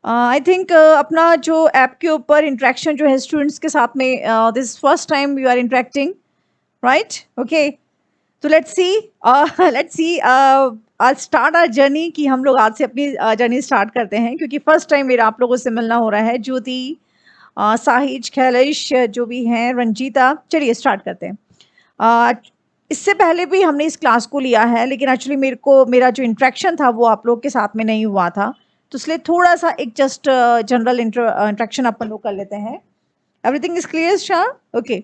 I think अपना जो app के ऊपर इंटरेक्शन जो है स्टूडेंट्स के साथ में, this first time you are interacting, right? Okay, तो लेट्स सी, लेट्स सी, आज स्टार्ट आवर जर्नी कि हम लोग आज से अपनी जर्नी स्टार्ट करते हैं, क्योंकि फर्स्ट टाइम मेरा आप लोगों से मिलना हो रहा है। ज्योति, साहिज, खैलेश, जो भी हैं, रंजीता, चलिए स्टार्ट करते हैं। अ, इससे पहले भी हमने इस क्लास को लिया है, लेकिन एक्चुअली मेरा जो इंटरेक्शन था वो आप लोग के साथ में नहीं हुआ था, तो इसलिए थोड़ा-सा एक जस्ट जनरल इंटरेक्शन अपन लोग कर लेते हैं। Everything is clear Shah? Okay.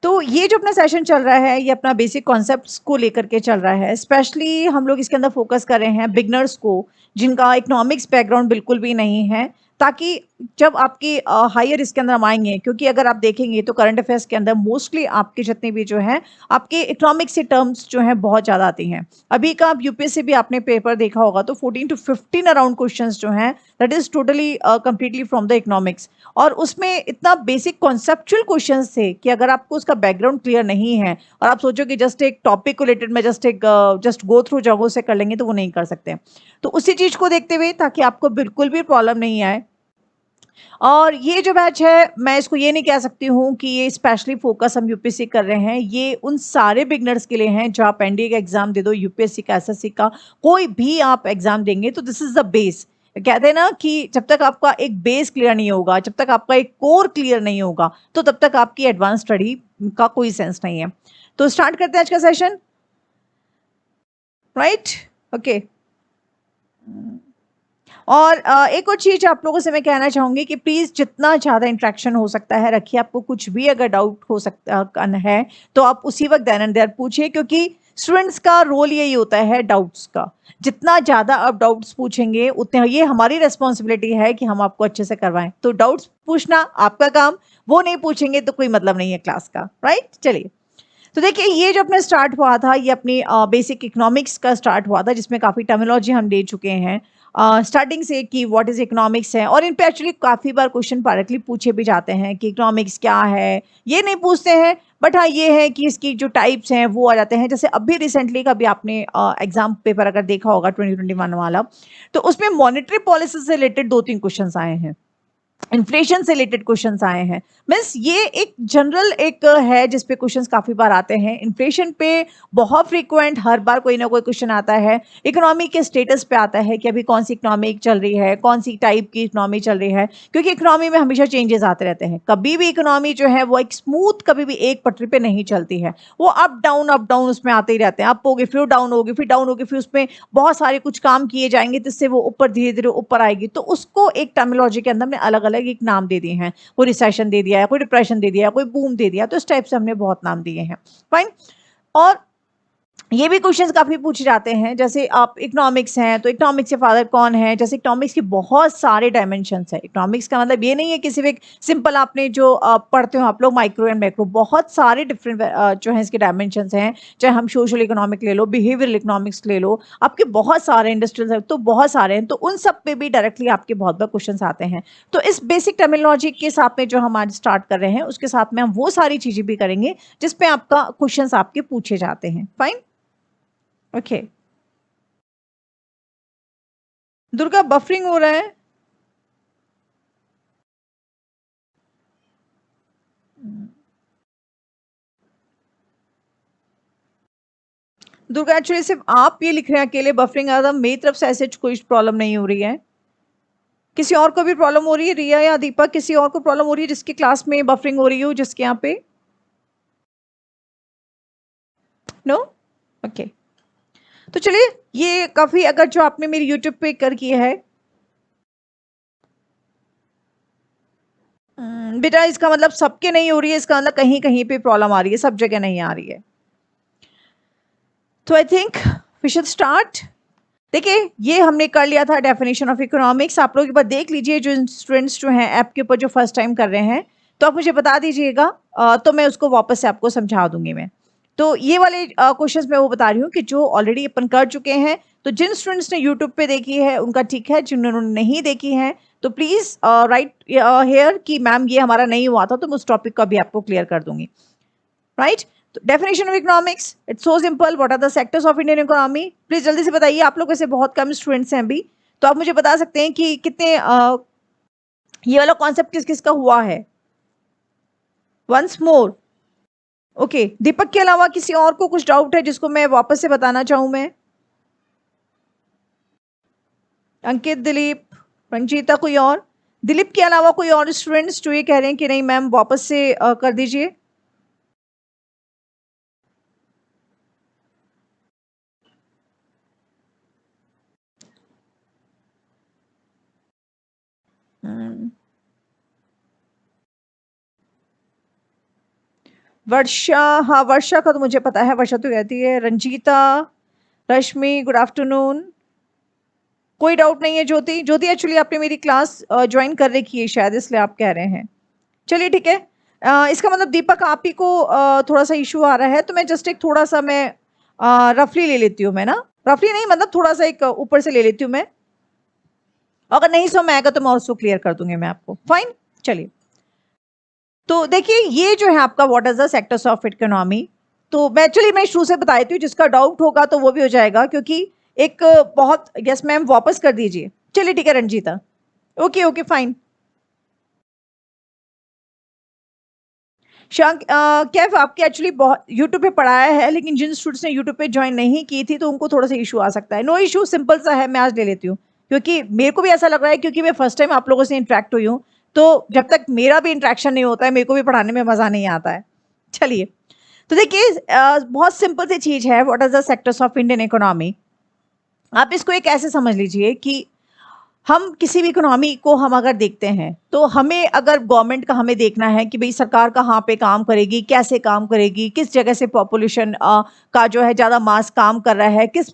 तो ये जो अपना सेशन चल रहा है, ये अपना बेसिक कॉन्सेप्ट्स को लेकर के चल रहा है। स्पेशली हम लोग इसके अंदर फ़ोकस कर रहे हैं बिगिनर्स को, जिनका इकोनॉमिक्स बैकग्राउंड बिल्कुल भी नहीं है, ताकि जब आपकी हायर इसके अंदर हम आएँगे, क्योंकि अगर आप देखेंगे तो करंट अफेयर्स के अंदर मोस्टली आपके जितने भी जो हैं, आपके इकोनॉमिक्स से टर्म्स जो हैं बहुत ज़्यादा आती हैं। अभी का आप यूपीएससी भी आपने पेपर देखा होगा, तो 14 टू 15 अराउंड क्वेश्चंस जो हैं, that is totally completely from the economics. और उसमें इतना बेसिक कॉन्सेप्चुअल क्वेश्चंस थे कि अगर आपको उसका बैकग्राउंड क्लियर नहीं है और आप सोचो कि जस्ट एक टॉपिक को रिलेटेड में जस्ट गो थ्रू जगहों से कर लेंगे, तो वो नहीं कर सकते। तो उसी चीज़ को देखते हुए, ताकि आपको बिल्कुल भी प्रॉब्लम नहीं आए, और ये जो बैच है, मैं इसको ये नहीं कह सकती हूँ कि ये स्पेशली फोकस हम यूपीएससी कर रहे हैं। ये उन सारे बिगिनर्स के लिए हैं जो आप एनडीए का एग्जाम दे दो, यूपीएससी का, एसएससी का, कोई भी आप एग्जाम देंगे, तो दिस इज द बेस। कहते हैं ना कि जब तक आपका एक बेस क्लियर नहीं होगा, जब तक आपका एक कोर क्लियर नहीं होगा, तो तब तक आपकी एडवांस स्टडी का कोई सेंस नहीं है। तो स्टार्ट करते हैं आज का सेशन, राइट? ओके। और एक और चीज़ आप लोगों से मैं कहना चाहूँगी कि प्लीज़ जितना ज़्यादा इंटरेक्शन हो सकता है रखिए। आपको कुछ भी अगर डाउट हो सकता है, तो आप उसी वक्त देन एंड देयर पूछिए, क्योंकि स्टूडेंट्स का रोल यही होता है डाउट्स का। जितना ज़्यादा आप डाउट्स पूछेंगे, उतने ये हमारी रिस्पॉन्सिबिलिटी है कि हम आपको अच्छे से करवाएं। तो डाउट्स पूछना आपका काम, वो नहीं पूछेंगे तो कोई मतलब नहीं है क्लास का, राइट? चलिए, तो देखिए, ये जो अपने स्टार्ट हुआ था, ये अपनी बेसिक इकोनॉमिक्स का स्टार्ट हुआ था, जिसमें काफ़ी टर्मिनोलॉजी हम दे चुके हैं स्टार्टिंग से, कि व्हाट इज़ इकोनॉमिक्स है। और इन पे एक्चुअली काफ़ी बार क्वेश्चन डायरेक्टली पूछे भी जाते हैं कि इकोनॉमिक्स क्या है। ये नहीं पूछते हैं, बट हाँ, ये है कि इसकी जो टाइप्स हैं वो आ जाते हैं। जैसे अभी रिसेंटली का भी आपने एग्जाम पेपर अगर देखा होगा 2021 वाला, तो उसमें मॉनेटरी पॉलिसी से रिलेटेड 2-3 क्वेश्चंस आए हैं, इन्फ्लेशन से रिलेटेड क्वेश्चंस आए हैं। मीन्स ये एक जनरल एक है जिस पे क्वेश्चंस काफ़ी बार आते हैं। इन्फ्लेशन पे बहुत फ्रीक्वेंट हर बार कोई ना कोई क्वेश्चन आता है। इकोनॉमी के स्टेटस पे आता है कि अभी कौन सी इकोनॉमी चल रही है, कौन सी टाइप की इकोनॉमी चल रही है, क्योंकि इकोनॉमी में हमेशा चेंजेस आते रहते हैं। कभी भी इकोनॉमी जो है वो एक स्मूथ, कभी भी एक पटरी पे नहीं चलती है। वो अप डाउन उसमें आते ही रहते हैं। अप होगी, फिर डाउन होगी, फिर डाउन होगी, फिर उसमें बहुत सारे कुछ काम किए जाएंगे जिससे वो ऊपर धीरे धीरे ऊपर आएगी। तो उसको एक टर्मिनोलॉजी के अंदर हमने अलग अलग एक नाम दे दिए हैं। कोई रिसेशन दे दिया है, कोई डिप्रेशन दे दिया है, कोई बूम दे दिया, तो इस टाइप से हमने बहुत नाम दिए हैं। फाइन। और ये भी क्वेश्चंस काफ़ी पूछे जाते हैं, जैसे आप इकोनॉमिक्स हैं तो इकोनॉमिक्स के फादर कौन है। जैसे इकोनॉमिक्स के बहुत सारे डायमेंशंस हैं। इकोनॉमिक्स का मतलब ये नहीं है कि सिर्फ एक सिंपल आपने जो पढ़ते हो आप लोग माइक्रो एंड मैक्रो, बहुत सारे डिफरेंट जो है इसके डायमेंशंस हैं। चाहे हम सोशल इकोनॉमिक ले लो, बिहेवियरल इकोनॉमिक्स ले लो, आपके बहुत सारे इंडस्ट्रियल, तो बहुत सारे हैं। तो उन सब पे भी डायरेक्टली आपके बहुत बार क्वेश्चंस आते हैं। तो इस बेसिक टर्मिनोलॉजी के साथ में जो हम आज स्टार्ट कर रहे हैं, उसके साथ में हम वो सारी चीज़ें भी करेंगे जिसपे आपका क्वेश्चंस आपके पूछे जाते हैं। फाइन। ओके। दुर्गा, बफरिंग हो रहा है। दुर्गा, एक्चुअली सिर्फ आप ये लिख रहे हैं अकेले बफरिंग आ रहा, मेरी तरफ से ऐसे कोई प्रॉब्लम नहीं हो रही है। किसी और को भी प्रॉब्लम हो रही है? रिया या दीपक, किसी और को प्रॉब्लम हो रही है जिसकी क्लास में बफरिंग हो रही हो, जिसके यहाँ पे? नो? ओके। तो चलिए, ये काफी, अगर जो आपने मेरी यूट्यूब पे कर किया है, बेटा इसका मतलब सबके नहीं हो रही है, इसका मतलब कहीं कहीं पे प्रॉब्लम आ रही है, सब जगह नहीं आ रही है। तो I think we should start. देखिए, ये हमने कर लिया था डेफिनेशन ऑफ इकोनॉमिक्स। आप लोग एक बार देख लीजिए, जो स्टूडेंट्स जो हैं ऐप के ऊपर जो फर्स्ट टाइम कर रहे हैं, तो आप मुझे बता दीजिएगा, तो मैं उसको वापस से आपको समझा दूंगी मैं। तो ये वाले क्वेश्चंस मैं वो बता रही हूँ कि जो ऑलरेडी अपन कर चुके हैं। तो जिन स्टूडेंट्स ने यूट्यूब पे देखी है उनका ठीक है, जिन्होंने नहीं देखी है तो प्लीज़ राइट हेयर कि मैम ये हमारा नहीं हुआ था, तो मैं उस टॉपिक का भी आपको क्लियर कर दूंगी, राइट? तो definition of economics, it's so simple. What are the sectors of Indian economy? Please जल्दी से बताइए, आप लोग वैसे बहुत कम स्टूडेंट्स हैं अभी, तो आप मुझे बता सकते हैं कि कितने ये वाला कॉन्सेप्ट किस किस का हुआ है? Once more. ओके, दीपक के अलावा किसी और को कुछ डाउट है जिसको मैं वापस से बताना चाहूं मैं? अंकित, दिलीप, रंजीता, कोई और? दिलीप के अलावा कोई और स्टूडेंट्स जो ये कह रहे हैं कि नहीं मैम वापस से कर दीजिए? हम्म, वर्षा, हाँ वर्षा का तो मुझे पता है, वर्षा तो कहती है। रंजीता, रश्मि, गुड आफ्टरनून। कोई डाउट नहीं है? ज्योति, ज्योति एक्चुअली आपने मेरी क्लास ज्वाइन कर रखी है शायद, इसलिए आप कह रहे हैं। चलिए ठीक है। इसका मतलब दीपक आप ही को थोड़ा सा इशू आ रहा है, तो मैं जस्ट एक थोड़ा सा मैं रफली ले लेती हूँ मैं ना, रफली नहीं मतलब थोड़ा सा एक ऊपर से ले लेती हूँ मैं। अगर नहीं समझ में आएगा तो मैं उसको क्लियर कर दूंगी मैं आपको। फाइन, चलिए। तो देखिए ये जो है आपका what is the sectors of economy, तो मैं शुरू से बता देती हूँ, जिसका डाउट होगा तो वो भी हो जाएगा, क्योंकि एक बहुत, यस मैम वापस कर दीजिए। चलिए ठीक है Ranjita, okay okay fine. Shank, Kaif आपके एक्चुअली बहुत यूट्यूब पे पढ़ाया है, लेकिन जिन स्टूडेंट्स ने यूट्यूब पे ज्वाइन नहीं की थी तो उनको थोड़ा सा इशू आ सकता है। नो इशू, सिंपल सा है, मैं आज ले लेती हूँ, क्योंकि मेरे को भी ऐसा लग रहा है, क्योंकि मैं फर्स्ट टाइम आप लोगों से इंटरेक्ट हुई हूँ, तो जब तक मेरा भी इंटरेक्शन नहीं होता है मेरे को भी पढ़ाने में मजा नहीं आता है। चलिए, तो देखिए बहुत सिंपल सी चीज है, what is the sectors of Indian economy. आप इसको एक ऐसे समझ लीजिए कि हम किसी भी इकोनॉमी को हम अगर देखते हैं, तो हमें अगर गवर्नमेंट का हमें देखना है कि भाई सरकार कहाँ पे काम करेगी, कैसे काम करेगी, किस जगह से पॉपुलेशन का जो है ज़्यादा मास काम कर रहा है, किस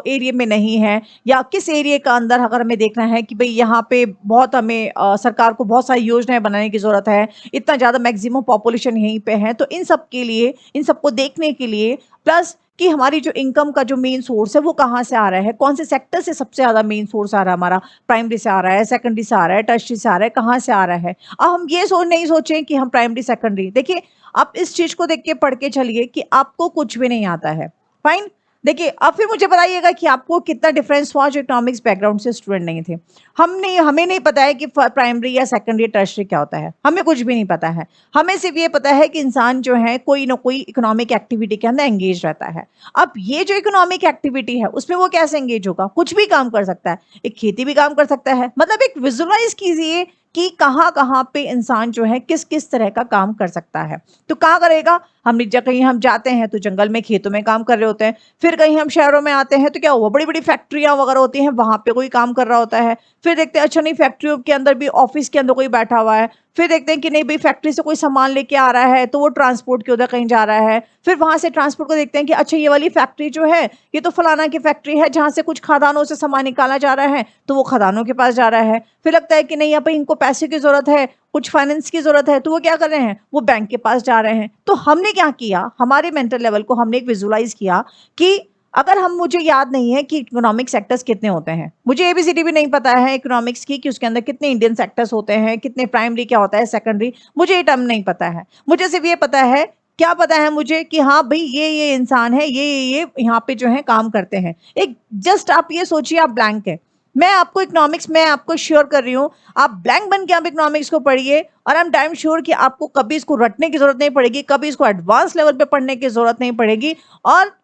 एरिया में नहीं है, या किस एरिया का अंदर अगर हमें देखना है कि भाई यहाँ पे बहुत हमें सरकार को बहुत सारी योजनाएं बनाने की ज़रूरत है, इतना ज़्यादा मैक्सिमम पॉपुलेशन यहीं पे है, तो इन सब के लिए, इन सबको देखने के लिए, प्लस कि हमारी जो इनकम का जो मेन सोर्स है वो कहाँ से आ रहा है, कौन से सेक्टर से सबसे ज़्यादा मेन सोर्स आ रहा है हमारा, प्राइमरी से आ रहा है, सेकेंडरी से आ रहा है, टर्शरी से आ रहा है, कहाँ से आ रहा है। अब हम ये नहीं सोचें कि हम प्राइमरी सेकेंडरी, देखिए आप इस चीज को देख के पढ़ के चलिए कि आपको कुछ भी नहीं आता है। फाइन, देखिए अब फिर मुझे बताइएगा कि आपको कितना डिफरेंस हुआ जो इकोनॉमिक्स बैकग्राउंड से स्टूडेंट नहीं थे। हमें नहीं पता है कि प्राइमरी या सेकेंडरी टर्शरी क्या होता है, हमें कुछ भी नहीं पता है। हमें सिर्फ ये पता है कि इंसान जो है कोई ना कोई इकोनॉमिक एक्टिविटी के अंदर एंगेज रहता है। अब ये जो इकोनॉमिक एक्टिविटी है उसमें वो कैसे एंगेज होगा, कुछ भी काम कर सकता है, एक खेती भी काम कर सकता है, मतलब एक विजुअलाइज कीजिए कि कहाँ कहाँ पे इंसान जो है किस किस तरह का काम कर सकता है। तो कहाँ करेगा, कहीं हम जाते हैं तो जंगल में खेतों में काम कर रहे होते हैं, फिर कहीं हम शहरों में आते हैं तो क्या हुआ, बड़ी बड़ी फैक्ट्रियां वगैरह होती हैं, वहां पे कोई काम कर रहा होता है। फिर देखते हैं अच्छा नहीं फैक्ट्रियों के अंदर भी ऑफिस के अंदर कोई बैठा हुआ है, फिर देखते हैं कि नहीं भाई फैक्ट्री से कोई सामान लेके आ रहा है तो वो ट्रांसपोर्ट के उधर कहीं जा रहा है, फिर वहां से ट्रांसपोर्ट को देखते हैं कि अच्छा ये वाली फैक्ट्री जो है ये तो फलाना की फैक्ट्री है जहां से कुछ खदानों से सामान निकाला जा रहा है, तो वो खदानों के पास जा रहा है। फिर लगता है कि नहीं यहाँ पे इनको पैसे की जरूरत है, कुछ फाइनेंस की जरूरत है, तो वो क्या कर रहे हैं, वो बैंक के पास जा रहे हैं। तो हमने क्या किया, हमारे मेंटल लेवल को हमने एक विजुअलाइज किया कि अगर हम, मुझे याद नहीं है कि इकोनॉमिक सेक्टर्स कितने होते हैं, मुझे एबीसीडी भी नहीं पता है इकोनॉमिक्स की कि उसके अंदर कितने इंडियन सेक्टर्स होते हैं, कितने प्राइमरी क्या होता है, सेकेंडरी, मुझे ये टर्म नहीं पता है। मुझे सिर्फ ये पता है, क्या पता है मुझे कि हाँ भाई ये इंसान है, ये यहाँ पे जो है काम करते हैं। एक जस्ट आप ये सोचिए, आप ब्लैंक है, मैं आपको इकोनॉमिक्स में आपको श्योर कर रही हूँ, आप ब्लैंक बन के आप इकोनॉमिक्स को पढ़िए और आई एम टाइम श्योर कि आपको कभी इसको रटने की जरूरत नहीं पड़ेगी, कभी इसको एडवांस लेवल पे पढ़ने की जरूरत नहीं पड़ेगी। और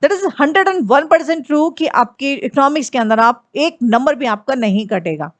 दैट इज 101% ट्रू कि आपकी इकोनॉमिक्स के अंदर आप एक नंबर भी आपका नहीं कटेगा।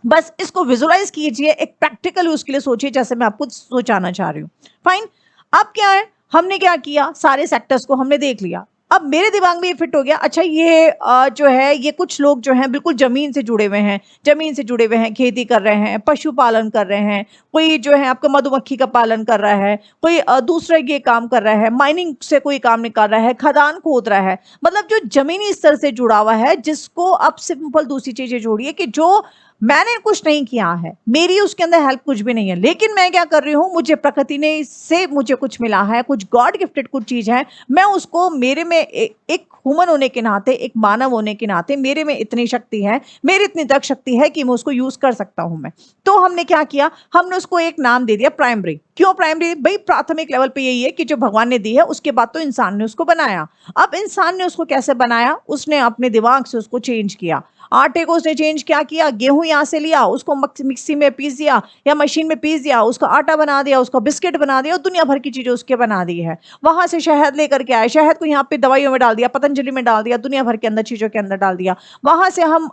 बस इसको विजुअलाइज कीजिए, एक प्रैक्टिकल उसके लिए सोचिए, जैसे मैं आपको सोचाना चाह रही हूँ। फाइन, अब क्या है, हमने क्या किया, सारे सेक्टर्स को हमने देख लिया। अब मेरे दिमाग में ये फिट हो गया, अच्छा ये जो है ये कुछ लोग जो हैं बिल्कुल जमीन से जुड़े हुए हैं, जमीन से जुड़े हुए हैं, खेती कर रहे हैं, पशुपालन कर रहे हैं, कोई जो है आपका मधुमक्खी का पालन कर रहा है, कोई दूसरा ये काम कर रहा है, माइनिंग से कोई काम निकाल रहा है, खदान खोद रहा है, मतलब जो जमीनी स्तर से जुड़ा हुआ है, जिसको आप सिंपल दूसरी चीजें जोड़िए कि जो मैंने कुछ नहीं किया है, मेरी उसके अंदर हेल्प कुछ भी नहीं है, लेकिन मैं क्या कर रही हूँ, मुझे प्रकृति ने से मुझे कुछ मिला है, कुछ गॉड गिफ्टेड कुछ चीज है, मैं उसको मेरे में एक ह्यूमन होने के नाते, एक मानव होने के नाते मेरे में इतनी शक्ति है, मेरी इतनी तक शक्ति है कि मैं उसको यूज कर सकता हूं मैं। तो हमने क्या किया, हमने उसको एक नाम दे दिया प्राइमरी। क्यों प्राइमरी, भाई प्राथमिक लेवल पे यही है कि जो भगवान ने दी है, उसके बाद तो इंसान ने उसको बनाया। अब इंसान ने उसको कैसे बनाया, उसने अपने दिमाग से उसको चेंज किया। आटे को उसने चेंज क्या किया, गेहूं यहाँ से लिया, उसको मिक्सी में पीस दिया या मशीन में पीस दिया, उसका आटा बना दिया, उसका बिस्किट बना दिया, और दुनिया भर की चीजें उसके बना दी है। वहां से शहद लेकर के आए, शहद को यहाँ पे दवाइयों में डाल दिया, पतंजलि में डाल दिया, दुनिया भर के अंदर चीजों के अंदर डाल दिया। वहां से हम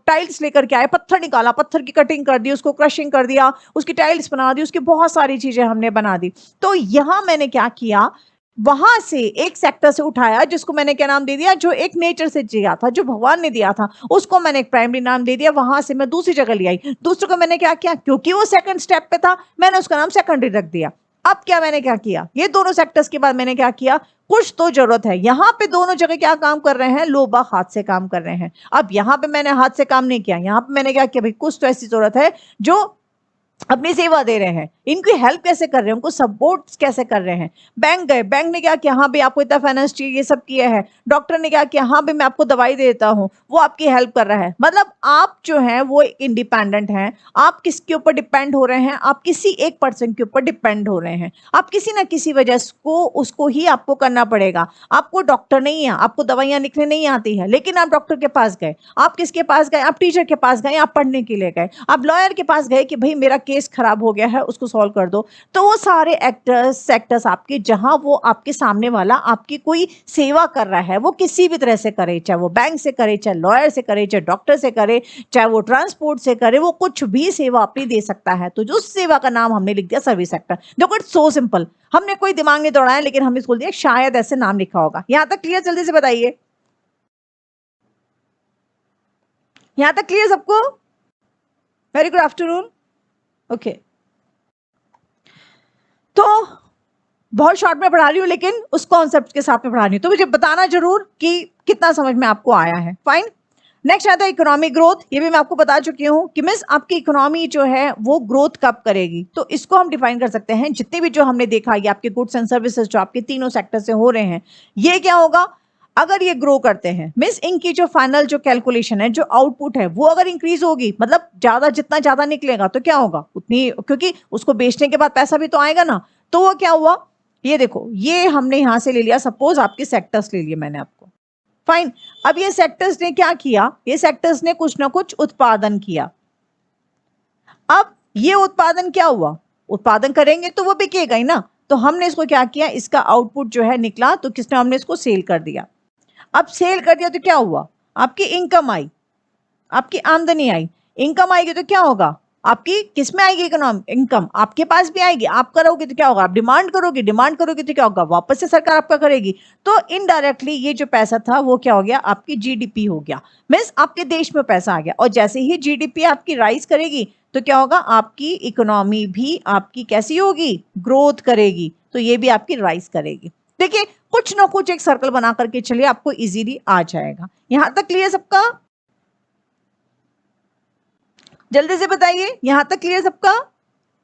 टाइल्स लेकर के आए, पत्थर निकाला, पत्थर की कटिंग कर दी, उसको क्रशिंग कर दिया, उसकी टाइल्स बना दी, उसकी बहुत सारी चीजें हमने बना दी। तो यहां मैंने क्या किया, वहां से एक सेक्टर से उठाया, जिसको मैंने क्या नाम दे दिया, जो एक नेचर से दिया था, जो भगवान ने दिया था, उसको मैंने एक प्राइमरी नाम दे दिया। वहां से मैं दूसरी जगह ले आई, दूसरे को मैंने क्या किया, क्योंकि वो सेकंड स्टेप पे था, मैंने उसका नाम सेकेंडरी रख दिया। अब क्या मैंने क्या किया, ये दोनों सेक्टर्स के बाद मैंने क्या किया, कुछ तो जरूरत है। यहाँ पे दोनों जगह क्या काम कर रहे हैं, लोग बाग हाथ से काम कर रहे हैं। अब यहाँ पे मैंने हाथ से काम नहीं किया, यहाँ पे मैंने क्या किया, भाई कुछ तो ऐसी जरूरत है जो अपनी सेवा दे रहे हैं, इनकी हेल्प कैसे कर रहे हैं, उनको सपोर्ट कैसे कर रहे हैं। बैंक गए, बैंक ने क्या किया, हाँ भाई आपको इतना फाइनेंस चाहिए, ये सब किया है। डॉक्टर ने क्या किया, हाँ भाई मैं आपको दवाई देता हूँ, वो आपकी हेल्प कर रहा है। मतलब आप जो है वो इंडिपेंडेंट हैं, आप किसके ऊपर डिपेंड हो रहे हैं, आप किसी एक पर्सन के ऊपर डिपेंड हो रहे हैं। आप किसी ना किसी वजह को उसको ही आपको करना पड़ेगा। आपको डॉक्टर नहीं है, आपको दवाइयां लिखने नहीं आती है, लेकिन आप डॉक्टर के पास गए, आप किसके पास गए, आप टीचर के पास गए, आप पढ़ने के लिए गए, आप लॉयर के पास गए कि भाई मेरा केस खराब हो गया है, उसको सॉल्व कर दो। तो वो सारे एक्टर्स सेक्टर्स आपके, जहां वो आपके सामने वाला आपकी कोई सेवा कर रहा है, वो किसी भी तरह से करे, चाहे वो बैंक से करे, चाहे लॉयर से करे, चाहे डॉक्टर से करे, चाहे वो ट्रांसपोर्ट से करे, वो कुछ भी सेवा अपनी दे सकता है। तो जो सेवा का नाम हमने लिख दिया सर्विस सेक्टर। देखो इट्स सो सिंपल, हमने कोई दिमाग नहीं दौड़ाया, लेकिन हमने बोल दिया शायद ऐसे नाम लिखा होगा। यहां तक क्लियर, जल्दी से बताइए, यहां तक क्लियर सबको? Very good afternoon. ओके, तो बहुत शॉर्ट में पढ़ा रही हूँ, लेकिन उस कॉन्सेप्ट के साथ में पढ़ा रही हूँ, तो मुझे बताना जरूर कि कितना समझ में आपको आया है। फाइन, नेक्स्ट आता है इकोनॉमिक ग्रोथ। ये भी मैं आपको बता चुकी हूँ कि मिस आपकी इकोनॉमी जो है वो ग्रोथ कब करेगी। तो इसको हम डिफाइन कर सकते हैं, जितने भी जो हमने देखा, ये आपके गुड्स एंड सर्विसेज जो आपके तीनों सेक्टर से हो रहे हैं, ये क्या होगा, अगर ये ग्रो करते हैं, मिस इनकी जो फाइनल जो कैलकुलेशन है, जो आउटपुट है, वो अगर इंक्रीज होगी, मतलब ज्यादा, जितना ज्यादा निकलेगा तो क्या होगा उतनी, क्योंकि उसको बेचने के बाद पैसा भी तो आएगा ना। तो वो क्या हुआ, ये देखो, ये हमने यहां से ले लिया, सपोज आपके सेक्टर्स ले लिए मैंने आपको। फाइन, अब ये सेक्टर्स ने क्या किया, ये सेक्टर्स ने कुछ ना कुछ उत्पादन किया। अब ये उत्पादन क्या हुआ, उत्पादन करेंगे तो वो बिकेगा ही ना। तो हमने इसको क्या किया, इसका आउटपुट जो है निकला, तो किसने, हमने इसको सेल कर दिया। अब सेल कर दिया तो क्या हुआ, आपकी इनकम आई, आपकी आमदनी आई। इनकम आएगी तो क्या होगा, आपकी किस में आएगी, इनकम आपके पास भी आएगी। आप करोगे तो क्या होगा, आप डिमांड करोगे, डिमांड करोगे तो क्या होगा, वापस से सरकार आपका करेगी। तो इनडायरेक्टली ये जो पैसा था वो क्या हो गया, आपकी जीडीपी हो गया, मीन्स आपके देश में पैसा आ गया। और जैसे ही जीडीपी आपकी राइज करेगी तो क्या होगा, आपकी इकोनॉमी भी आपकी कैसी होगी, ग्रोथ करेगी। तो ये भी आपकी राइज करेगी। देखिए कुछ ना कुछ एक सर्कल बना करके चलिए, आपको इजीली आ जाएगा। यहां तक क्लियर सबका? जल्दी से बताइए, यहां तक क्लियर सबका?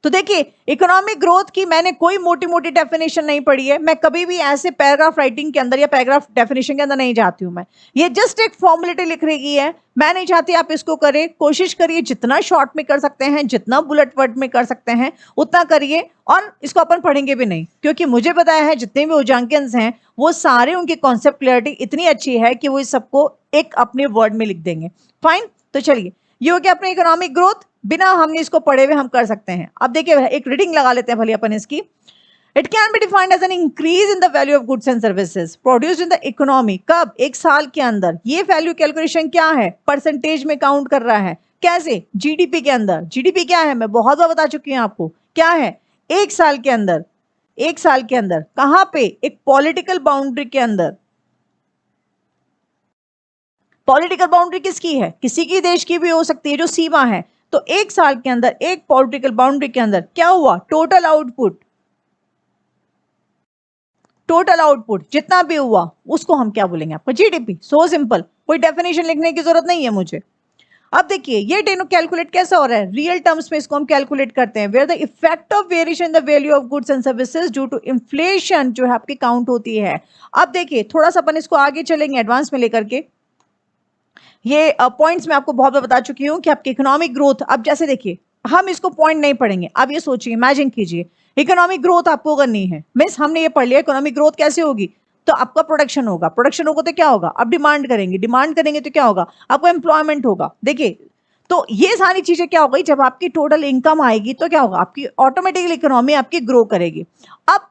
तो देखिए इकोनॉमिक ग्रोथ की मैंने कोई मोटी मोटी डेफिनेशन नहीं पढ़ी है, मैं कभी भी ऐसे पैराग्राफ राइटिंग के अंदर या पैराग्राफ डेफिनेशन के अंदर नहीं जाती हूं मैं। ये जस्ट एक फॉर्मुलेटी लिख रही है, मैं नहीं चाहती आप इसको करें। कोशिश करिए जितना शॉर्ट में कर सकते हैं, जितना बुलेट वर्ड में कर सकते हैं उतना करिए। और इसको अपन पढ़ेंगे भी नहीं, क्योंकि मुझे पता है जितने भी उजांकियंस हैं वो सारे, उनकी कॉन्सेप्ट क्लियरिटी इतनी अच्छी है कि वो इस सबको एक अपने वर्ड में लिख देंगे। फाइन, तो चलिए ये हो गया अपने इकोनॉमिक ग्रोथ, बिना हमने इसको पढ़े हुए हम कर सकते हैं। अब देखिए एक रीडिंग लगा लेते हैं भले अपन इसकी। It can be defined as an increase in the value of goods and services produced in the economy. कब, एक साल के अंदर। ये वैल्यू कैलकुलेशन क्या है, परसेंटेज में काउंट कर रहा है। कैसे, जीडीपी के अंदर। जीडीपी क्या है, मैं बहुत बार बता चुकी हूं आपको, क्या है, एक साल के अंदर। एक साल के अंदर कहां पे, एक पॉलिटिकल बाउंड्री के अंदर। पॉलिटिकल बाउंड्री किसकी है, किसी की देश की भी हो सकती है, जो सीमा है। तो एक साल के अंदर एक पॉलिटिकल बाउंड्री के अंदर क्या हुआ, टोटल आउटपुट, टोटल आउटपुट जितना भी हुआ उसको हम क्या बोलेंगे, आपका जीडीपी। सो सिंपल, कोई डेफिनेशन लिखने की जरूरत नहीं है मुझे। अब देखिए ये टेनो कैलकुलेट कैसा हो रहा है, रियल टर्म्स में इसको हम कैलकुलेट करते हैं, where the effect of variation in the value of goods and services due to inflation जो है आपकी काउंट होती है। अब देखिए थोड़ा सा अपन इसको आगे चलेंगे एडवांस में लेकर के। ये पॉइंट्स मैं आपको बहुत बार बता चुकी हूँ कि आपकी इकोनॉमिक ग्रोथ, अब जैसे देखिए हम इसको पॉइंट नहीं पढ़ेंगे, अब ये सोचिए, इमेजिन कीजिए इकोनॉमिक ग्रोथ आपको करनी है। मिस हमने ये पढ़ लिया इकोनॉमिक ग्रोथ कैसे होगी, तो आपका प्रोडक्शन होगा, प्रोडक्शन होगा तो क्या होगा, आप डिमांड करेंगे, डिमांड करेंगे तो क्या होगा, आपको एम्प्लॉयमेंट होगा। देखिए, तो ये सारी चीजें क्या हो गई, जब आपकी टोटल इनकम आएगी तो क्या होगा, आपकी ऑटोमेटिकली इकोनॉमी आपकी ग्रो करेगी। अब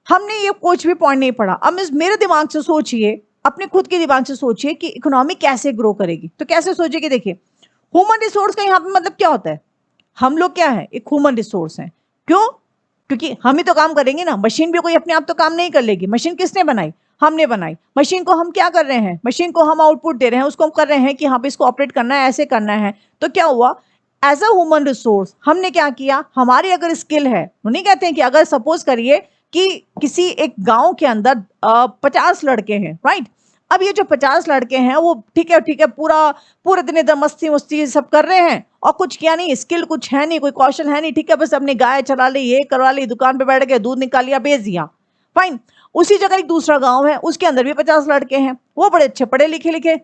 हमने ये कुछ भी पॉइंट नहीं पढ़ा, अब मेरे दिमाग से सोचिए, अपने खुद के दिमाग से सोचिए कि इकोनॉमी कैसे ग्रो करेगी। तो कैसे सोचिए कि देखिए, ह्यूमन रिसोर्स का यहाँ पे मतलब क्या होता है, हम लोग क्या है, एक ह्यूमन रिसोर्स है। क्यों? क्योंकि हम ही तो काम करेंगे ना, मशीन भी कोई अपने आप तो काम नहीं कर लेगी। मशीन किसने बनाई, हमने बनाई। मशीन को हम क्या कर रहे हैं, मशीन को हम आउटपुट दे रहे हैं, उसको हम कर रहे हैं कि हाँ पे इसको ऑपरेट करना है, ऐसे करना है। तो क्या हुआ, एज अ ह्यूमन रिसोर्स हमने क्या किया, हमारी अगर स्किल है, वो नहीं कहते हैं कि अगर सपोज करिए कि किसी एक गांव के अंदर 50 लड़के हैं, राइट। अब ये जो 50 लड़के हैं वो ठीक है पूरा पूरे दिन इधर मस्ती मस्ती सब कर रहे हैं और कुछ किया नहीं, स्किल कुछ है नहीं, कोई कौशल है नहीं, ठीक है, बस अपनी गाय चला ली, ये करवा ली, दुकान पे बैठ गए, दूध निकाल लिया, बेच दिया, फाइन। उसी जगह एक दूसरा गांव है, उसके अंदर भी 50 लड़के हैं, वो बड़े अच्छे पढ़े लिखे लिखे,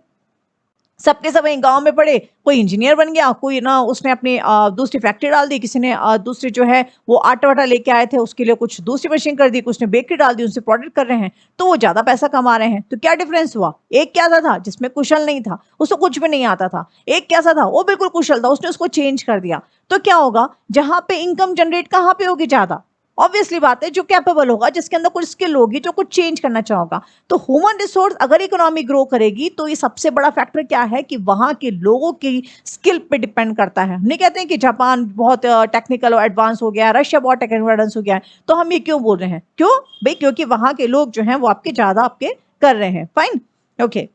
सबके सब वहीं गांव में पढ़े, कोई इंजीनियर बन गया, कोई ना उसने अपनी दूसरी फैक्ट्री डाल दी, किसी ने दूसरी जो है वो आटा वाटा लेके आए थे, उसके लिए कुछ दूसरी मशीन कर दी, कुछ ने बेकरी डाल दी, उनसे प्रोडक्ट कर रहे हैं, तो वो ज्यादा पैसा कमा रहे हैं। तो क्या डिफरेंस हुआ, एक क्या था जिसमें कुशल नहीं था, उसको कुछ भी नहीं आता था, एक कैसा था, वो बिल्कुल कुशल था, उसने उसको चेंज कर दिया। तो क्या होगा, जहां पे इनकम जनरेट कहां पे होगी ज्यादा, ऑब्वियसली बात है, जो कैपेबल होगा, जिसके अंदर कुछ स्किल होगी, जो कुछ चेंज करना चाहोगा। तो ह्यूमन रिसोर्स अगर इकोनॉमी ग्रो करेगी तो ये सबसे बड़ा फैक्टर क्या है कि वहां के लोगों की स्किल पे डिपेंड करता है। नहीं कहते हैं कि जापान बहुत टेक्निकल और एडवांस हो गया है, रशिया बहुत टेक्निकल एडवांस हो गया है, तो हम ये क्यों बोल रहे हैं, क्यों भाई, क्योंकि वहां के लोग जो हैं वो आपके ज्यादा आपके कर रहे हैं, फाइन, ओके।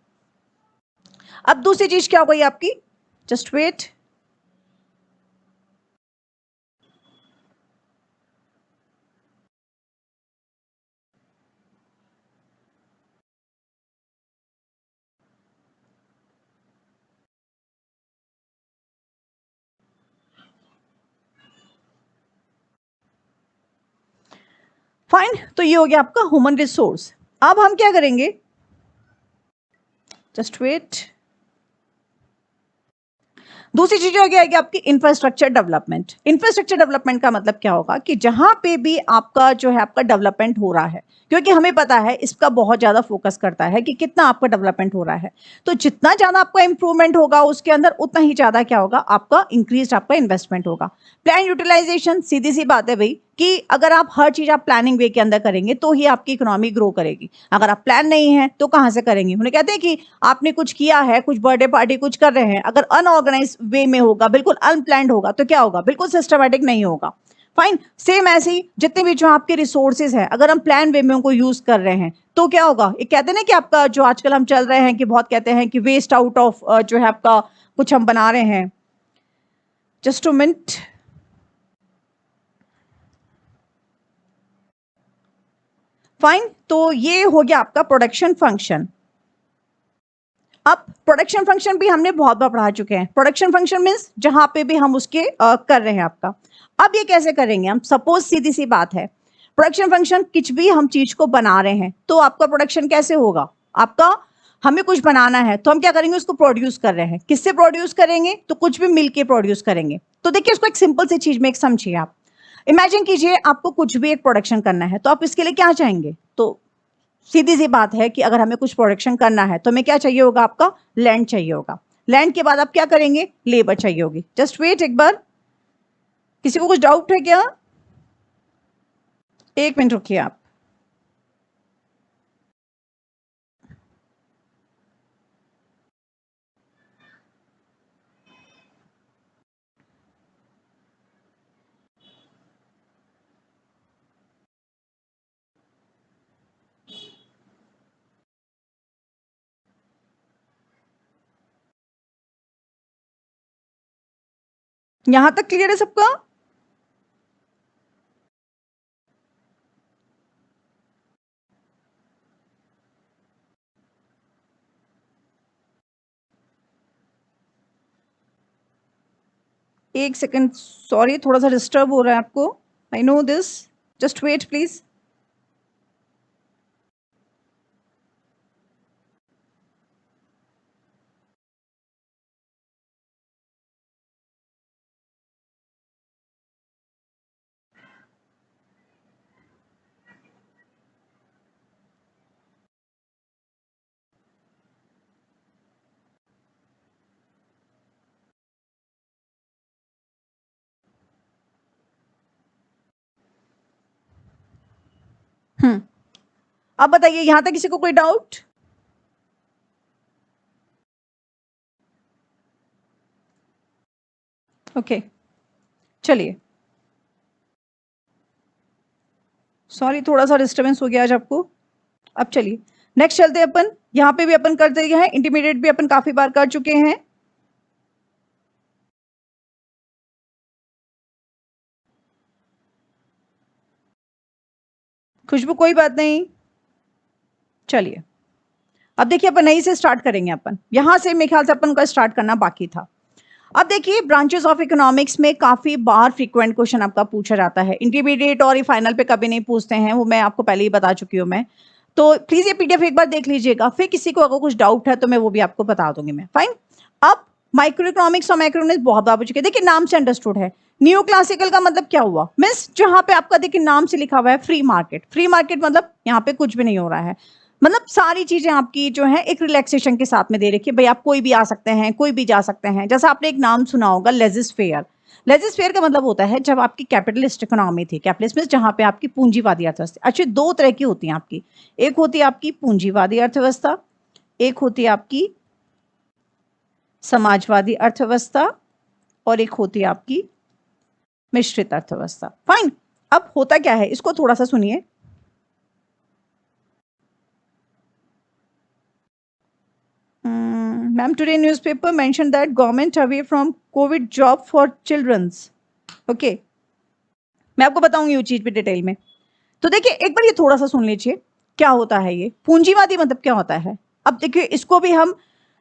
अब दूसरी चीज क्या हो गई आपकी, जस्ट वेट। फाइन, तो ये हो गया आपका ह्यूमन रिसोर्स। अब हम क्या करेंगे, जस्ट वेट। दूसरी चीज हो गया है कि आपकी इंफ्रास्ट्रक्चर डेवलपमेंट। इंफ्रास्ट्रक्चर डेवलपमेंट का मतलब क्या होगा कि जहां पे भी आपका जो है आपका डेवलपमेंट हो रहा है, क्योंकि हमें पता है इसका बहुत ज्यादा फोकस करता है कि कितना आपका डेवलपमेंट हो रहा है, तो जितना ज्यादा आपका इंप्रूवमेंट होगा उसके अंदर उतना ही ज्यादा क्या होगा, आपका इंक्रीज आपका इन्वेस्टमेंट होगा। प्लान यूटिलाइजेशन, सीधी सी बात है भाई कि अगर आप हर चीज आप प्लानिंग वे के अंदर करेंगे तो ही आपकी इकोनॉमी ग्रो करेगी। अगर आप प्लान नहीं है तो कहां से करेंगे। उन्हें कहते हैं कि आपने कुछ किया है, कुछ बर्थडे पार्टी कुछ कर रहे हैं, अगर अनऑर्गेनाइज वे में होगा, बिल्कुल अनप्लान्ड होगा, तो क्या होगा, बिल्कुल सिस्टमेटिक नहीं होगा। फाइन, सेम ऐसे ही जितने भी जो आपके रिसोर्सेज है, अगर हम प्लान वे में उनको यूज कर रहे हैं तो क्या होगा, एक कहते हैं ना कि आपका जो आजकल हम चल रहे हैं कि बहुत कहते हैं कि वेस्ट आउट ऑफ जो है आपका कुछ हम बना रहे हैं, जस्ट टू मिनट। फाइन, तो ये हो गया आपका प्रोडक्शन फंक्शन। अब प्रोडक्शन फंक्शन भी हमने बहुत बार पढ़ा चुके हैं। प्रोडक्शन फंक्शन मीन्स जहां पे भी हम उसके कर रहे हैं आपका। अब ये कैसे करेंगे हम, सपोज सीधी सी बात है, प्रोडक्शन फंक्शन कुछ भी हम चीज को बना रहे हैं तो आपका प्रोडक्शन कैसे होगा, आपका हमें कुछ बनाना है तो हम क्या करेंगे, उसको प्रोड्यूस कर रहे हैं, किससे प्रोड्यूस करेंगे, तो कुछ भी मिलके प्रोड्यूस करेंगे। तो देखिए उसको एक सिंपल सी चीज में एक समझिए आप, इमेजिन कीजिए आपको कुछ भी एक प्रोडक्शन करना है तो आप इसके लिए क्या चाहेंगे, तो सीधी सी बात है कि अगर हमें कुछ प्रोडक्शन करना है तो हमें क्या चाहिए होगा, आपका लैंड चाहिए होगा। लैंड के बाद आप क्या करेंगे, लेबर चाहिए होगी। जस्ट वेट एक बार, किसी को कुछ डाउट है क्या, एक मिनट रुकिए आप। यहां तक क्लियर है सबका, एक सेकंड, सॉरी थोड़ा सा डिस्टर्ब हो रहा है आपको, I know this, just wait please. अब बताइए यहां तक किसी को कोई डाउट? ओके, चलिए। सॉरी, थोड़ा सा डिस्टर्बेंस हो गया आज आपको। अब चलिए नेक्स्ट चलते हैं अपन। यहाँ पे भी अपन करते हैं, इंटरमीडिएट भी अपन काफी बार कर चुके हैं। खुशबू कोई बात नहीं, चलिए। अब देखिए अपन नई से स्टार्ट करेंगे। अपन यहां से मेरे ख्याल से अपन का स्टार्ट करना बाकी था। अब देखिए ब्रांचेस ऑफ इकोनॉमिक्स में काफी बार फ्रीक्वेंट क्वेश्चन आपका पूछा जाता है। इंटरमीडिएट और ये फाइनल पे कभी नहीं पूछते हैं, वो मैं आपको पहले ही बता चुकी हूँ मैं। तो प्लीज ये पीडीएफ एक बार देख लीजिएगा, फिर किसी को अगर कुछ डाउट है तो मैं वो भी आपको बता दूंगी मैं। फाइन। अब माइक्रो इकोनॉमिक्स और माइक्रो इकोनॉमिक्स बहुत बार पूछ चुके हैं। देखिए नाम से अंडरस्टूड है। न्यू क्लासिकल का मतलब क्या हुआ? मीन्स जहां पे आपका देखिए नाम से लिखा हुआ है फ्री मार्केट। फ्री मार्केट मतलब यहाँ पे कुछ भी नहीं हो रहा है, मतलब सारी चीजें आपकी जो है एक रिलैक्सेशन के साथ में दे रखी है। भाई आप कोई भी आ सकते हैं, कोई भी जा सकते हैं। जैसा आपने एक नाम सुना होगा लेजिस फेयर। लेजिस फेयर का मतलब होता है जब आपकी कैपिटलिस्ट इकोनॉमी थी। कैपिटलिस्ट मीन्स जहां पे आपकी पूंजीवादी अर्थव्यवस्था। अच्छी दो तरह की होती है आपकी, एक होती है आपकी पूंजीवादी अर्थव्यवस्था, एक होती है आपकी समाजवादी अर्थव्यवस्था, और एक होती है आपकी मिश्रित अर्थव्यवस्था। फाइन। अब होता क्या है इसको थोड़ा सा सुनिए। Ma'am, today newspaper mentioned that government away from COVID job for children's. Okay, मैं आपको बताऊंगी वो चीज भी डिटेल में। तो देखिए एक बार ये थोड़ा सा सुन लीजिए क्या होता है ये पूंजीवादी मतलब क्या होता है। अब देखिए इसको भी हम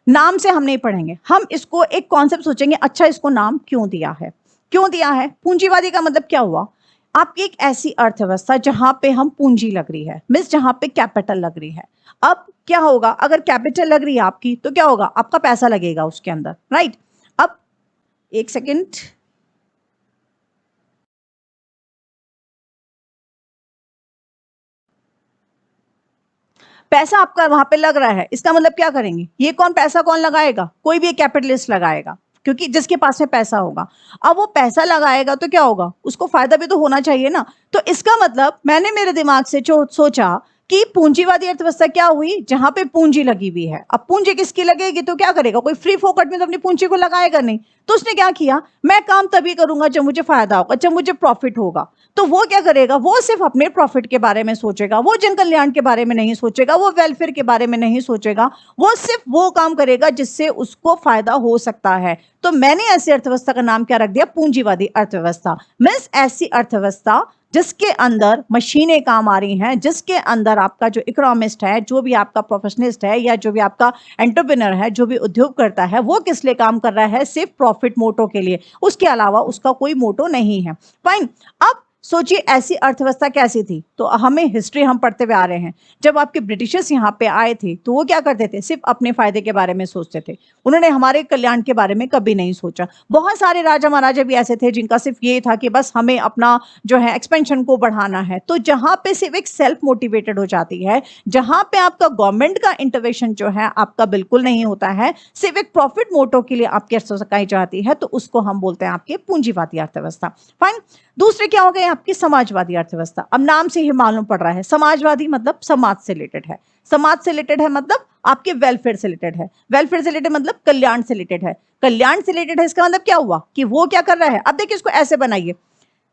नाम से हम नहीं पढ़ेंगे, हम इसको एक कॉन्सेप्ट सोचेंगे। अच्छा इसको नाम क्यों दिया है? क्यों दिया है? पूंजीवादी का मतलब क्या हुआ? आपकी एक ऐसी अर्थव्यवस्था जहां पे हम पूंजी लग रही है, मीन्स जहां पे कैपिटल लग रही है। अब क्या होगा अगर कैपिटल लग रही है आपकी, तो क्या होगा? आपका पैसा लगेगा उसके अंदर, राइट? अब एक सेकेंड, पैसा आपका वहां पे लग रहा है, इसका मतलब क्या करेंगे? ये कौन पैसा कौन लगाएगा? कोई भी एक कैपिटलिस्ट लगाएगा, क्योंकि जिसके पास में पैसा होगा। अब वो पैसा लगाएगा तो क्या होगा? उसको फायदा भी तो होना चाहिए ना। तो इसका मतलब मैंने मेरे दिमाग से सोचा कि पूंजीवादी अर्थव्यवस्था क्या हुई? जहां पे पूंजी लगी हुई है। अब पूंजी किसकी लगेगी तो क्या करेगा? कोई फ्री फोकट में तो अपनी पूंजी को लगाएगा नहीं। तो उसने क्या किया? मैं काम तभी करूंगा जब मुझे फायदा होगा, जब मुझे प्रॉफिट होगा। तो वो क्या करेगा? वो सिर्फ अपने प्रॉफिट के बारे में सोचेगा, वो जन कल्याण के बारे में नहीं सोचेगा, वो वेलफेयर के बारे में नहीं सोचेगा। वो सिर्फ वो काम करेगा जिससे उसको फायदा हो सकता है। तो मैंने ऐसी अर्थव्यवस्था का नाम क्या रख दिया? पूंजीवादी अर्थव्यवस्था। मीन्स ऐसी अर्थव्यवस्था जिसके अंदर मशीनें काम आ रही हैं, जिसके अंदर आपका जो इकोनॉमिस्ट है, जो भी आपका प्रोफेशनलिस्ट है, या जो भी आपका एंटरप्रेन्योर है, जो भी उद्योग करता है, वो किस लिए काम कर रहा है? सिर्फ प्रॉफिट मोटो के लिए, उसके अलावा उसका कोई मोटो नहीं है। फाइन। अब सोचिए ऐसी अर्थव्यवस्था कैसी थी? तो हमें हिस्ट्री हम पढ़ते हुए आ रहे हैं। जब आपके ब्रिटिशर्स यहाँ पे आए थे तो वो क्या करते थे? सिर्फ अपने फायदे के बारे में सोचते थे। उन्होंने हमारे कल्याण के बारे में कभी नहीं सोचा। बहुत सारे राजा महाराजा भी ऐसे थे जिनका सिर्फ ये था कि बस हमें अपना जो है एक्सपेंशन को बढ़ाना है। तो जहां पे सिर्फ एक सेल्फ मोटिवेटेड हो जाती है, जहां पे आपका गवर्नमेंट का इंटरवेंशन जो है आपका बिल्कुल नहीं होता है, सिर्फ एक प्रॉफिट मोटो के लिए आपकी अर्थव्यवस्था जाती है, तो उसको हम बोलते हैं आपके पूंजीवादी अर्थव्यवस्था। फाइन। दूसरे क्या हो गए? आपकी समाजवादी अर्थव्यवस्था। अब नाम से ही मालूम पड़ रहा है समाजवादी मतलब समाज से रिलेटेड है। समाज से रिलेटेड है मतलब आपके वेलफेयर से रिलेटेड है। वेलफेयर से रिलेटेड मतलब कल्याण से रिलेटेड है। कल्याण से रिलेटेड है, इसका मतलब क्या हुआ कि वो क्या कर रहा है? अब देखिए इसको ऐसे बनाइए,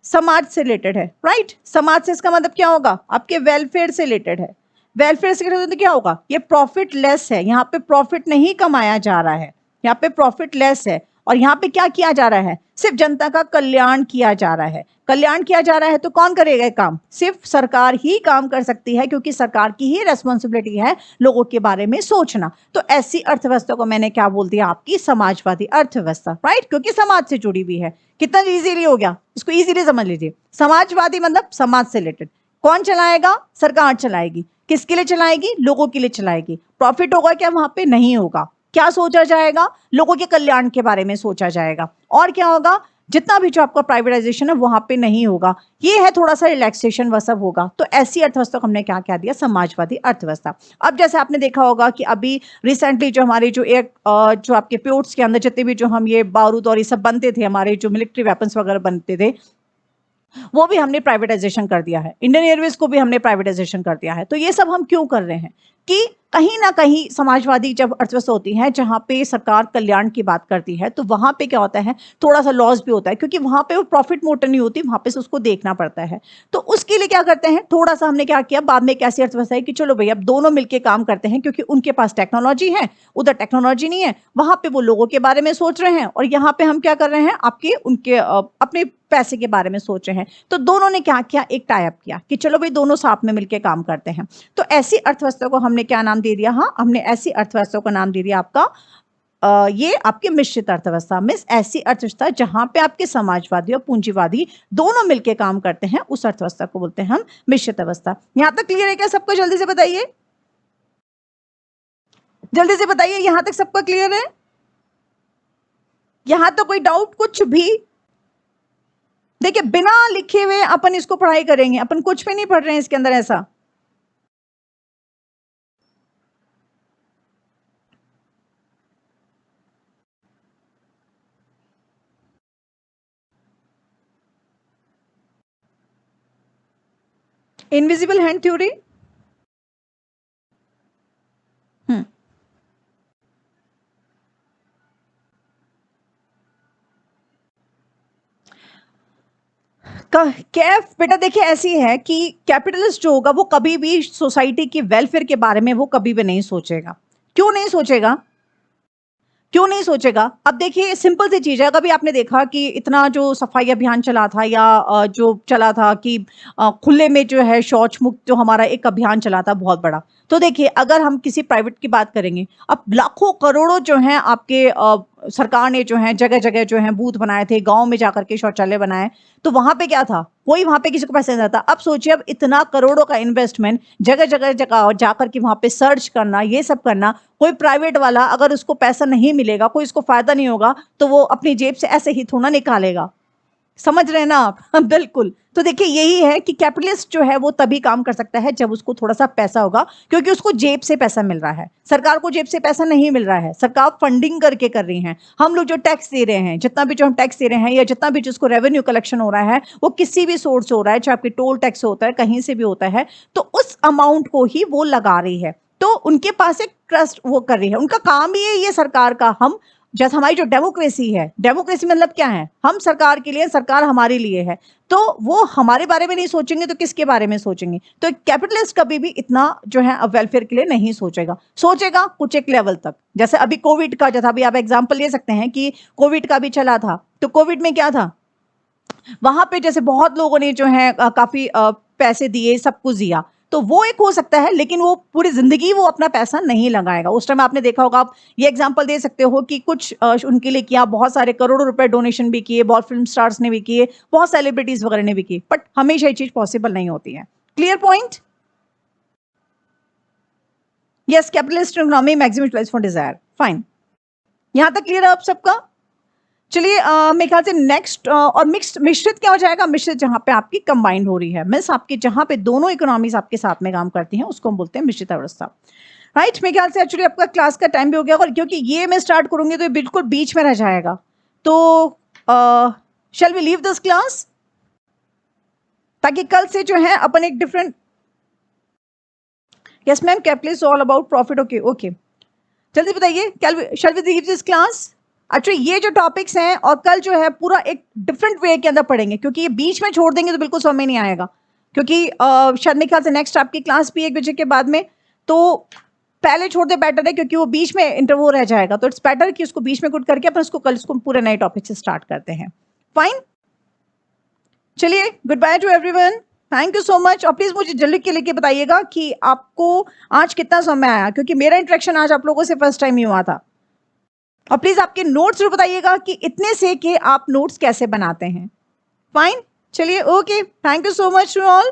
समाज से रिलेटेड है, राइट? समाज से इसका मतलब क्या होगा? आपके वेलफेयर से रिलेटेड है। वेलफेयर से रिलेटेड क्या होगा? ये प्रॉफिट लेस है, यहाँ पे प्रॉफिट नहीं कमाया जा रहा है, यहाँ पे प्रॉफिट लेस है। और यहाँ पे क्या किया जा रहा है? सिर्फ जनता का कल्याण किया जा रहा है। कल्याण किया जा रहा है तो कौन करेगा काम? सिर्फ सरकार ही काम कर सकती है, क्योंकि सरकार की ही रेस्पॉन्सिबिलिटी है लोगों के बारे में सोचना। तो ऐसी अर्थव्यवस्था को मैंने क्या बोल दिया? आपकी समाजवादी अर्थव्यवस्था, राइट? क्योंकि समाज से जुड़ी हुई है। कितना इजीली हो गया, इसको इजीली समझ लीजिए। समाजवादी मतलब समाज से रिलेटेड। कौन चलाएगा? सरकार चलाएगी। किसके लिए चलाएगी? लोगों के लिए चलाएगी। प्रॉफिट होगा क्या वहां पे? नहीं होगा। क्या सोचा जाएगा? लोगों के कल्याण के बारे में सोचा जाएगा। और क्या होगा? जितना भी जो आपका प्राइवेटाइजेशन है वहां पे नहीं होगा। ये है थोड़ा सा रिलैक्सेशन वह सब होगा। तो ऐसी अर्थव्यवस्था को हमने क्या कह दिया? समाजवादी अर्थव्यवस्था। अब जैसे आपने देखा होगा कि अभी रिसेंटली जो हमारे जो एक जो आपके पोर्ट्स के अंदर जितने भी जो हम ये बारूद और ये सब बनते थे, हमारे जो मिलिट्री वेपन्स वगैरह बनते थे, वो भी हमने प्राइवेटाइजेशन कर दिया है, इंडियन एयरवेज को भी हमने प्राइवेटाइजेशन कर दिया है। तो ये सब हम क्यों कर रहे हैं कि कहीं ना कहीं समाजवादी जब अर्थव्यवस्था होती है जहां पे सरकार कल्याण की बात करती है, तो वहां पे क्या होता है, थोड़ा सा लॉस भी होता है, क्योंकि वहां पे वो प्रॉफिट मोटर नहीं होती, वहां पे से उसको देखना पड़ता है। तो उसके लिए क्या करते हैं, थोड़ा सा हमने क्या किया, बाद में एक ऐसी अर्थव्यवस्था है कि चलो भाई अब दोनों मिलकर काम करते हैं, क्योंकि उनके पास टेक्नोलॉजी है, उधर टेक्नोलॉजी नहीं है, वहां पे वो लोगों के बारे में सोच रहे हैं, और यहाँ पे हम क्या कर रहे हैं, आपके उनके अपने पैसे के बारे में सोच रहे हैं। तो दोनों ने क्या किया, एक टाई अप किया कि चलो भाई दोनों साथ में मिलकर काम करते हैं। तो ऐसी अर्थव्यवस्था को हमने क्या नाम दे दिया, हाँ हमने ऐसी अर्थव्यवस्था को नाम दे दिया आपका ये आपकी मिश्रित अर्थव्यवस्था। मिस ऐसी अर्थव्यवस्था जहां पे आपके समाजवादी और पूंजीवादी दोनों मिलकर काम करते हैं, उस अर्थव्यवस्था को बोलते हैं हम मिश्रित अवस्था। यहां तक क्लियर है क्या सबको? जल्दी से बताइए, जल्दी से बताइए, यहां तक सबको क्लियर है? यहां तो कोई डाउट कुछ भी? देखिए बिना लिखे हुए अपन इसको पढ़ाई करेंगे, अपन कुछ भी नहीं पढ़ रहे हैं इसके अंदर ऐसा। इनविजिबल हैंड थ्योरी, कैफ बेटा देखिए ऐसी है कि कैपिटलिस्ट जो होगा वो कभी भी सोसाइटी की वेलफेयर के बारे में वो कभी भी नहीं सोचेगा। क्यों नहीं सोचेगा? क्यों नहीं सोचेगा? अब देखिए सिंपल सी चीज है, कभी आपने देखा कि इतना जो सफाई अभियान चला था, या जो चला था कि खुले में जो है शौच मुक्त जो हमारा एक अभियान चला था बहुत बड़ा। तो देखिए अगर हम किसी प्राइवेट की बात करेंगे, अब लाखों करोड़ों जो हैं आपके सरकार ने जो है जगह जगह जो है बूथ बनाए थे, गांव में जाकर के शौचालय बनाए। तो वहां पे क्या था, कोई वहां पे किसी को पैसा नहीं था। अब सोचिए, अब इतना करोड़ों का इन्वेस्टमेंट जगह जगह जगह जाकर के वहां पे सर्च करना, ये सब करना, कोई प्राइवेट वाला अगर उसको पैसा नहीं मिलेगा, कोई उसको फायदा नहीं होगा, तो वो अपनी जेब से ऐसे ही थोड़ा निकालेगा। समझ रहे हैं ना आप? बिल्कुल। तो देखिए यही है कि कैपिटलिस्ट जो है वो तभी काम कर सकता है जब उसको थोड़ा सा पैसा होगा, क्योंकि उसको जेब से पैसा मिल रहा है। सरकार को जेब से पैसा नहीं मिल रहा है, सरकार फंडिंग करके कर रही है। हम लोग जो टैक्स दे रहे हैं, जितना भी जो हम टैक्स दे रहे हैं, या जितना भी जिसको रेवेन्यू कलेक्शन हो रहा है, वो किसी भी सोर्स से हो रहा है, चाहे आपके टोल टैक्स होता है, कहीं से भी होता है, तो उस अमाउंट को ही वो लगा रही है। तो उनके पास एक ट्रस्ट वो कर रही है, उनका काम ही है ये सरकार का। हम जैसे हमारी जो डेमोक्रेसी है, डेमोक्रेसी मतलब क्या है, हम सरकार के लिए, सरकार हमारे लिए है। तो वो हमारे बारे में नहीं सोचेंगे तो किसके बारे में सोचेंगे? तो कैपिटलिस्ट कभी भी इतना जो है वेलफेयर के लिए नहीं सोचेगा। सोचेगा कुछ एक लेवल तक। जैसे अभी कोविड का जो था, अभी आप एग्जांपल ले सकते हैं कि कोविड का भी चला था, तो कोविड में क्या था, वहां पे जैसे बहुत लोगों ने जो है काफी पैसे दिए, सब कुछ दिया, तो वो एक हो सकता है, लेकिन वो पूरी जिंदगी वो अपना पैसा नहीं लगाएगा। उस टाइम आपने देखा होगा, आप ये एग्जांपल दे सकते हो कि कुछ उनके लिए किया, बहुत सारे करोड़ों रुपए डोनेशन भी किए, बहुत फिल्म स्टार्स ने भी किए, बहुत सेलिब्रिटीज वगैरह ने भी किए, बट हमेशा ये चीज पॉसिबल नहीं होती है। Clear point? Yes, capitalist economy maximum utilize for desire. Fine, यहां तक क्लियर है आप सबका? चलिए मेरे ख्याल से नेक्स्ट और मिश्रित क्या हो जाएगा, मिश्रित जहां पे आपकी कंबाइंड हो रही है, मीन्स आपकी जहां पे दोनों इकोनॉमीज आपके साथ में काम करती हैं, उसको हम बोलते हैं मिश्रित अवस्था। राइट, मेरे ख्याल से एक्चुअली आपका क्लास का टाइम भी हो गया, और क्योंकि ये मैं स्टार्ट करूंगी तो ये बिल्कुल बीच में रह जाएगा। तो shall we leave this class, ताकि कल से जो है अपन एक different. Yes ma'am, capitalist all about profit. Okay okay, जल्दी बताइए, shall we leave this class? Actually ये जो टॉपिक्स हैं, और कल जो है पूरा एक डिफरेंट वे के अंदर पढ़ेंगे, क्योंकि ये बीच में छोड़ देंगे तो बिल्कुल समझ में नहीं आएगा। क्योंकि शायद मेरे ख्याल से नेक्स्ट आपकी क्लास भी 1 बजे के बाद में, तो पहले छोड़ दे बेटर है, क्योंकि वो बीच में इंटरव्यू रह जाएगा। तो इट्स बेटर कि उसको बीच में कुछ करके अपन उसको कल उसको पूरे नए टॉपिक से स्टार्ट करते हैं। फाइन, चलिए good by two everyone, thank you so much. और प्लीज मुझे जल्दी के लेके बताइएगा कि आपको आज कितना समय आया, क्योंकि मेरा इंटरेक्शन आज आप लोगों से फर्स्ट टाइम ही हुआ था। और प्लीज आपके नोट्स जरूर बताइएगा कि इतने से कि आप नोट्स कैसे बनाते हैं। फाइन, चलिए okay, thank you so much to all.